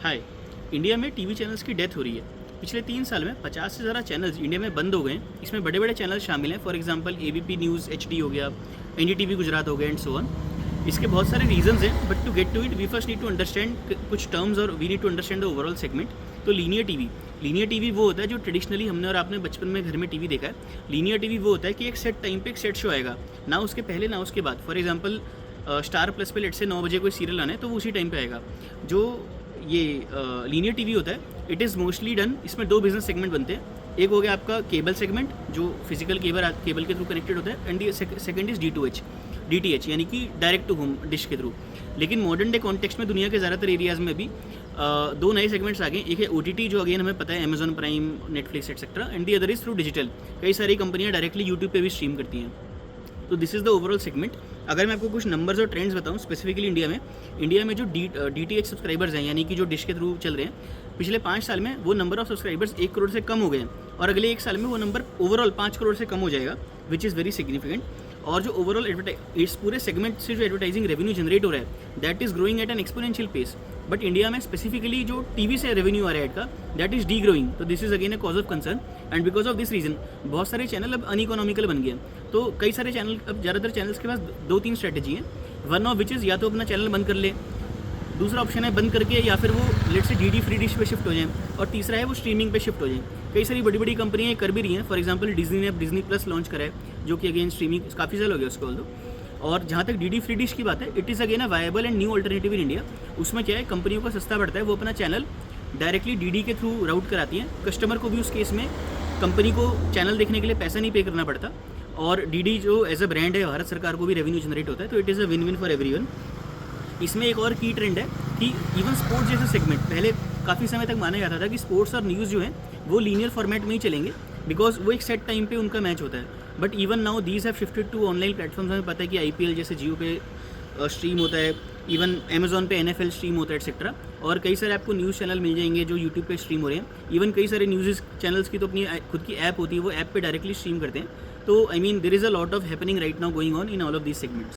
हाय। India में TV channels की death हो रही है। पिछले 3 साल में 50 से ज़्यादा चैनल्स इंडिया में बंद हो गए हैं। इसमें बड़े बड़े चैनल शामिल हैं। For example ABP news HD हो गया, एनडीटीवी गुजरात हो गया एंड सो ऑन। इसके बहुत सारे रीजंस हैं, but to get to it we first need to understand कुछ टर्म्स और we need to understand the overall segment. तो लीनियर टीवी वो होता है जो ट्रेडिशनली हमने और आपने बचपन में घर में टीवी देखा है। लीनियर टीवी वो होता है कि एक सेट टाइम पे एक सेट शो आएगा, ना उसके पहले ना उसके बाद। फॉर एग्जांपल स्टार प्लस पे लेट से 9 बजे कोई सीरियल आना है तो वो उसी टाइम पे आएगा। जो ये लीनियर टीवी होता है, इट इज़ मोस्टली डन, इसमें 2 बिजनेस सेगमेंट बनते हैं। एक हो गया आपका केबल सेगमेंट जो फिजिकल केबल के थ्रू कनेक्टेड होता है, एंड सेकंड इज DTH यानी कि डायरेक्ट टू होम डिश के थ्रू। लेकिन मॉडर्न डे कॉन्टेक्स्ट में दुनिया के ज़्यादातर एरियाज़ में भी 2 नए सेगमेंट्स आ गए। एक है OTT जो अगेन हमें पता है Amazon prime, Netflix etcetera, and the other is through digital. कई सारी कंपनियां डायरेक्टली यूट्यूब पे भी स्ट्रीम करती हैं। तो this is the overall segment. अगर मैं आपको कुछ नंबर्स और ट्रेंड्स बताऊं स्पेसिफिकली इंडिया में जो DTH सब्सक्राइबर्स हैं यानी कि जो डिश के थ्रू चल रहे हैं, पिछले 5 साल में वो नंबर ऑफ सब्सक्राइबर्स 1 करोड़ से कम हो गए हैं, और अगले 1 साल में वो नंबर ओवरऑल 5 करोड़ से कम हो जाएगा, विच इज़ वेरी सिग्निफिकेंट। और जो ओवरऑल इस पूरे सेगमेंट से जो एडवर्टाइजिंग रेवेन्यू जनरेट हो रहा है, that is growing at an exponential pace. But India में स्पेसिफिकली जो टीवी से रेवेन्यू आ रहा है एड का, दैट इज़ डी ग्रोइंग। तो this is again a cause of concern, and because of this reason बहुत सारे चैनल अब अनइकोनॉमिकल बन गए हैं। तो कई सारे चैनल, अब ज़्यादातर चैनल्स के पास 2-3 स्ट्रेटजी हैं। वन ऑफ विच इज़ या तो अपना चैनल बंद कर ले, दूसरा ऑप्शन है बंद करके या फिर वो लेट से DD फ्री डिश पे शिफ्ट हो जाएं, और तीसरा है वो स्ट्रीमिंग पे शिफ्ट हो जाएं। कई सारी बड़ी बड़ी कंपनियां कर भी रही हैं। फॉर एग्जांपल डिज्नी ने डिज्नी प्लस लॉन्च करा है, जो कि अगेन स्ट्रीमिंग काफ़ी साल हो गया उसको दो। और जहाँ तक DD फ्री डिश की बात है, it is again a viable and new alternative in India. उसमें क्या है, कंपनियों को सस्ता पड़ता है, वो अपना चैनल डायरेक्टली DD के थ्रू राउट कराती हैं। कस्टमर को भी उस केस में कंपनी को चैनल देखने के लिए पैसा नहीं पे करना पड़ता, और DD जो एज अ ब्रांड है भारत सरकार को भी रेवेन्यू जनरेट होता है। तो it is a win win for everyone. इसमें एक और की ट्रेंड है कि इवन स्पोर्ट्स जैसे सेगमेंट, पहले काफ़ी समय तक माना जाता था कि स्पोर्ट्स और न्यूज़ जो हैं वो लीनियर फॉर्मेट में ही चलेंगे, बिकॉज वो एक सेट टाइम पे उनका मैच होता है। But even now these have shifted to online platforms. हमें पता है कि IPL जैसे जियो पे स्ट्रीम होता है, इवन अमेजॉन पे NFL स्ट्रीम होता है एक्सेट्रा, और कई सारे आपको न्यूज़ चैनल मिल जाएंगे जो यूट्यूब पे स्ट्रीम हो रहे हैं। इवन कई सारे न्यूज़ चैनल्स की तो अपनी खुद की ऐप होती है, वो ऐप पे डायरेक्टली स्ट्रीम करते हैं। तो I mean there is a lot of happening right now going on in all of these segments.